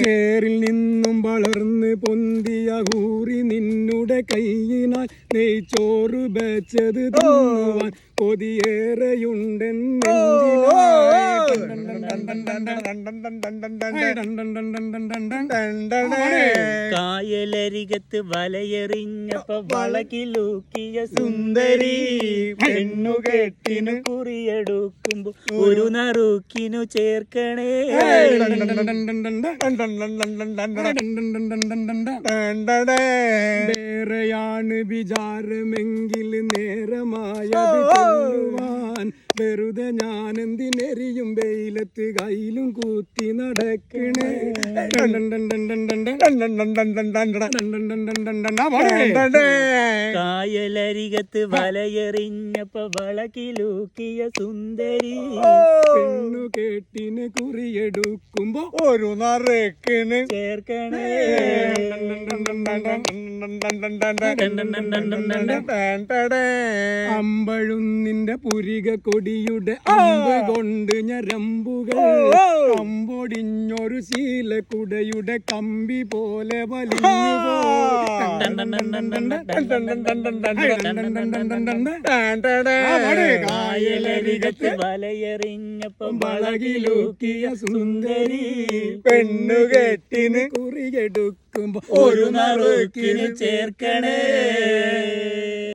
ചേറിൽ നിന്നും വളർന്ന് പൊന്തിയ ഹൂറി നിന്നുടെ കൈയിനാൽ നെയ്ച്ചോറ് വെച്ചത് തിന്നുവാൻ കൊതിയേറെയുണ്ടെന്ന് കായലരികത്ത് വലയെറിഞ്ഞപ്പോ വളകിലൂക്കിയ സുന്ദരി പെണ്ണുകെട്ടിനു കുറിയെടുക്കുമ്പോ ഒരു നറുക്കിനു ചേർക്കണേ. വേറെയാണ് വിചാരമെങ്കിൽ നേരമായത് ചൊല്ലുവാൻ വെറുതെ ഞാനെന്തിനെറിയും വെയിലത്ത് കയ്യിലും കൂത്തി നടക്കണേ. കായലരികത്ത് വലയെറിഞ്ഞപ്പോ വളകിലൂക്കിയ സുന്ദരി പെണ്ണു കേട്ടിന് കുറിയെടുക്കുമ്പോ ഒരു നറുക്കിന് ചേർക്കണേ. അമ്പഴുന്നിന്റെ പുരിക കൊടിയുടെ അമ്പ് കൊണ്ട് ഞരമ്പുകൾ അമ്പൊടിഞ്ഞൊരു ശീലക്കുടയുടെ കമ്പി പോലെ വലിഞ്ഞു കായലരികത്ത് വലയെറിഞ്ഞപ്പോ വളകിലൂക്കിയ സുന്ദരി പെണ്ണുകെട്ടിന് കുറിയെടുക്കുമ്പോ ഒരു നറുക്കിന് ചേർക്കണേ.